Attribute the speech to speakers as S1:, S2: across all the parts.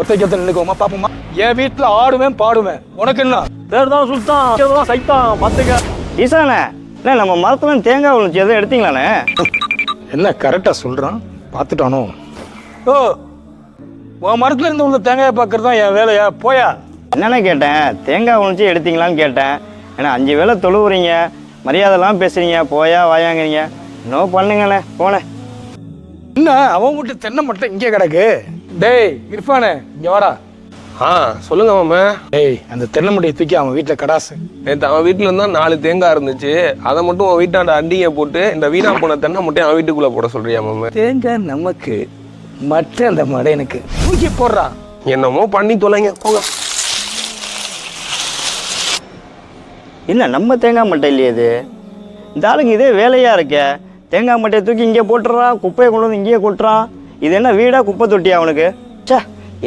S1: ஒத்தைக்கு நினைக்கோமா பாப்போமா? என் வீட்டுல ஆடுவேன் பாடுவேன், உனக்கு என்ன?
S2: பேர் தான் சுல்தான் சைத்தான் பாத்துக்க.
S3: ஈசானே, இல்லை நம்ம மரத்துல தேங்காய் விழுந்துச்சு எதுவும் எடுத்தீங்களாண்ணே?
S1: என்ன கரெக்டா சொல்றான், பார்த்துட்டானோ? ஓ, உன் மரத்துல இருந்து உள்ள தேங்காயை பார்க்கறது தான் என் வேலையா? போயா.
S3: என்னென்ன கேட்டேன், தேங்காய் விழுந்துச்சு எடுத்தீங்களான்னு கேட்டேன். ஏன்னா 5 வேளை தொழுவுறீங்க, மரியாதைலாம் பேசுறீங்க, போயா வாயாங்கிறீங்க. இன்னும் பண்ணுங்களே போனேன்.
S1: என்ன அவன் வீட்டு தென்னை மட்டும் இங்கே கிடக்கு? டேய் இர்ஃபானே, இங்க வாடா.
S4: சொல்லுங்க மாமா.
S1: டேய், அந்த தென்னை மட்டையை தூக்கி அவன் வீட்டுல கடாசு.
S4: நேற்று அவன் வீட்டுல இருந்தா 4 தேங்காய் இருந்துச்சு, அதை மட்டும் அவன் வீட்டாண்ட அண்டிகை போட்டு இந்த வீணா போன தென்னை மட்டும் அவன் வீட்டுக்குள்ள போட சொல்றியா மாமா?
S1: தேங்காய் நமக்கு, மற்ற அந்த மடையனுக்கு தூக்கி போடுறா.
S4: என்னமோ பண்ணி தொலைங்க போங்க.
S3: இல்லை நம்ம தேங்காய் மட்டை இல்லையே இது. இந்த ஆளுக்கு இதே வேலையாக இருக்க. தேங்காய் மட்டையை தூக்கி இங்கே போட்டுறான், குப்பையை கொண்டு வந்து இங்கேயே கொட்டுறான். இது என்ன வீடா குப்பை தொட்டியா அவனுக்கு? சே,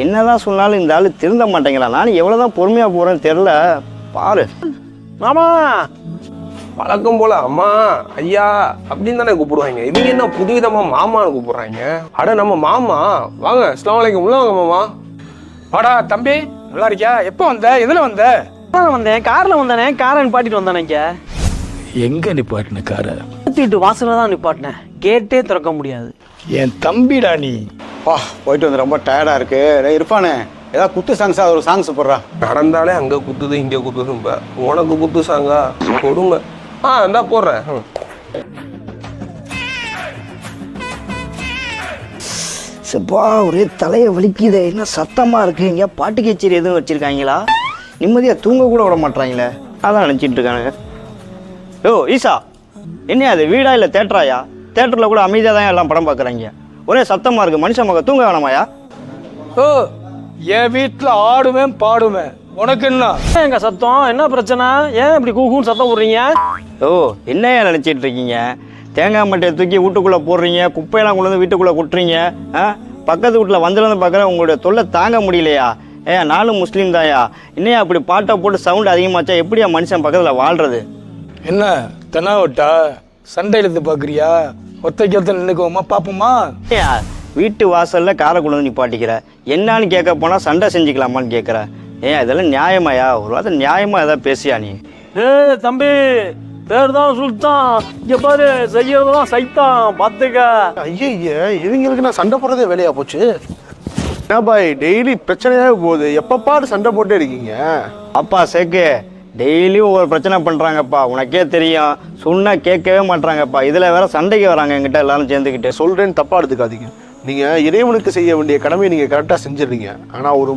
S3: என்னதான் சொன்னாலும் இந்த ஆள் திருந்த மாட்டேங்கிறான். நானும் எவ்வளோதான் பொறுமையாக போகிறேன்னு தெரில. பாரு
S2: மாமா,
S4: வழக்கம் போல அம்மா ஐயா அப்படின்னு தானே கூப்பிடுவாங்க. இவங்க என்ன புதுவிதமா மாமான்னு கூப்பிடுறாங்க? அட நம்ம மாமா. வாங்க, அஸ்ஸலாமு அலைக்கும். உள்ள வாங்க மாமா.
S1: வாடா தம்பி, நல்லா இருக்கியா? எப்போ வந்த? எதுல வந்த?
S2: வந்தேன், கார்ல வந்தானே. காரை நிப்பாட்டிட்டு வந்தானே.
S1: எங்க நிப்பாட்டின காரை?
S2: வீட்டு வாசல்ல தான் நிப்பாட்டினேன். கேட்டே திறக்க முடியாது.
S1: என் தம்பிடா நீ.
S5: போயிட்டு வந்து ரொம்ப டயர்டாக இருக்கு. இருப்பானே, ஏதாவது குத்து சாங்ஸா ஒரு சாங்ஸ் போடுறா.
S4: நடந்தாலே அங்க குத்துது இங்க குத்துதும்ப. உனக்கு குத்து சாங்கா கொடுங்க. இந்தா போடுறேன்.
S3: செப்பா, ஒரே தலையை வலிக்குது. என்ன சத்தமாக இருக்குது? எங்கேயா பாட்டு கச்சேரி எதுவும் வச்சுருக்காங்களா? நிம்மதியாக தூங்க கூட விட மாட்டாங்களே. அதான் நினச்சிட்டு இருக்கானுங்க. ஓ ஈசா, என்ன அது வீடா இல்லை தேட்டராயா? தேட்டரில் கூட அமைதியாக தான் எல்லாம் படம் பார்க்குறாங்க. ஒரே சத்தமாக இருக்குது. மனுஷன் மக தூங்க வேணாமாயா?
S1: ஓ, என் வீட்டுல ஆடுவேன் பாடுவேன், உனக்கு என்ன?
S2: எங்க சத்தம் என்ன பிரச்சனை? ஏன் இப்படி கூக்குன்னு சத்தம் போடுறீங்க?
S3: ஓ, என்னையா நினச்சிட்டு இருக்கீங்க? தேங்காய் மட்டையை தூக்கி வீட்டுக்குள்ளே போடுறீங்க, குப்பையெல்லாம் கொண்டு வந்து வீட்டுக்குள்ளே கொட்டுறீங்க. பக்கத்து வீட்டில் வந்துருந்து பார்க்குறேன், உங்களுடைய தொல்லை தாங்க முடியலையா? நானும் முஸ்லீம் தாயா. இன்னையா அப்படி பாட்டை போட்டு சவுண்டு அதிகமாச்சா எப்படியா மனுஷன் பக்கத்தில் வாழ்கிறது?
S1: என்ன தெனாவட்டா சண்டை இழுத்து பார்க்குறியா? ஒத்தைக்கு நினைக்கோமா பாப்போமா?
S3: வீட்டு வாசலில் காரை கொண்டு வந்து நிப்பாட்டிக்கிற. என்னான்னு கேட்க போனால் சண்டை செஞ்சுக்கலாமான்னு கேட்குற. இதெல்லாம் நியாயமாயா? ஒரு வார்த்தை நியாயமாக எதாவது பேசியா நீ?
S2: தம்பி, பேர் தான் சுல்தான். இங்க பாரு, செய்யறதுதான் சைத்தான் பாத்துக்க.
S5: ஐயா, இவங்களுக்கு நான் சண்டை போடுறதே வேலையா போச்சு. என்ன பாய், டெய்லி பிரச்சனையாக போகுது. எப்போ பாரு சண்டை போட்டே இருக்கீங்க.
S3: அப்பா சேக்கு, டெய்லியும் ஒவ்வொரு பிரச்சனை பண்ணுறாங்கப்பா. உனக்கே தெரியும், சொன்னால் கேட்கவே மாட்றாங்கப்பா. இதில் வேற சண்டைக்கு வராங்க என்கிட்ட எல்லாரும் சேர்ந்துக்கிட்டு.
S5: சொல்கிறேன்னு தப்பாக எடுத்துக்காதீங்க. நீங்கள் இறைவனுக்கு செய்ய வேண்டிய கடமையை நீங்கள் கரெக்டாக செஞ்சிடுறீங்க. ஆனால் ஒரு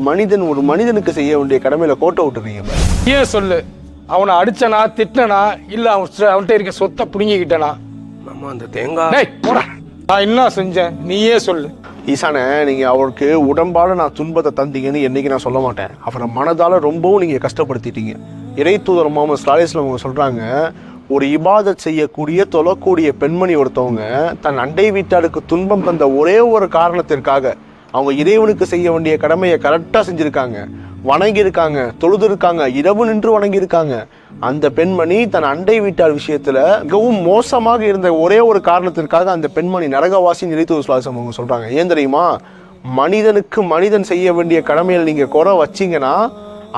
S5: மனிதனுக்கு செய்ய வேண்டிய கடமையில் கோட்டை விட்டுறீங்க.
S1: ஏன் சொல்லு, அவனை அடிச்சனா திட்டினா இல்ல அவன்கிட்ட இருக்க சொத்தை புடுங்கிக்கிட்டனா?
S4: மாமா, அந்த தேங்காய்.
S1: டேய் போடா, நான் என்ன செஞ்சேன் நீயே சொல்லு.
S5: ஈசானே, நீங்கள் அவருக்கு உடம்பால நான் துன்பத்தை தந்தீங்கன்னு என்னைக்கு நான் சொல்ல மாட்டேன். அவரை மனதால் ரொம்பவும் நீங்கள் கஷ்டப்படுத்திட்டீங்க. இறை தூதர் முஹம்மது ஸல்லல்லாஹு அலைஹி வஸல்லம் அவங்க சொல்கிறாங்க, ஒரு இபாதத் செய்யக்கூடிய தொழக்கூடிய பெண்மணி ஒருத்தவங்க தன் அண்டை வீட்டாருக்கு துன்பம் தந்த ஒரே ஒரு காரணத்திற்காக அவங்க இறைவனுக்கு செய்ய வேண்டிய கடமையை கரெக்டாக செஞ்சுருக்காங்க, வணங்கியிருக்காங்க, தொழுதுருக்காங்க, இரவு நின்று வணங்கியிருக்காங்க. அந்த பெண்மணி தன் அண்டை வீட்டார் விஷயத்தில் மிகவும் மோசமாக இருந்த ஒரே ஒரு காரணத்திற்காக அந்த பெண்மணி நரகவாசி இறை தூதர் ஸல்லல்லாஹு அலைஹி வஸல்லம் அவங்க சொல்கிறாங்க. ஏன் தெரியுமா? மனிதனுக்கு மனிதன் செய்ய வேண்டிய கடமையில் நீங்கள் குறை வச்சிங்கன்னா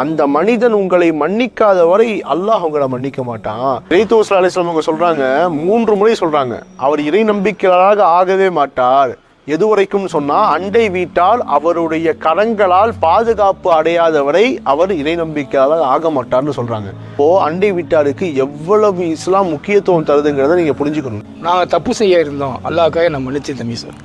S5: அந்த மனிதன் உங்களை மன்னிக்காத வரை அல்லாஹ் உங்களை மன்னிக்க மாட்டான். இறை தூதர் ஸல்லல்லாஹு அலைஹி வஸல்லம் அவங்க சொல்றாங்க, 3 முறை சொல்றாங்க, அவர் இறை நம்பிக்கையாளராக ஆகவே மாட்டார். எதுவரைக்கும் சொன்னா, அண்டை வீட்டால் அவருடைய கரங்களால் பாதுகாப்பு அடையாதவரை அவர் இறை நம்பிக்கையாளர் ஆக மாட்டார்னு சொல்றாங்க. இப்போ அண்டை வீட்டாருக்கு எவ்வளவு இஸ்லாம் முக்கியத்துவம் தருதுங்கிறத நீங்க புரிஞ்சுக்கணும்.
S1: நாங்கள் தப்பு செய்ய இருந்தோம், அல்லாஹ்க்காக நம்ம மன்னிச்சு தம்பி சார்.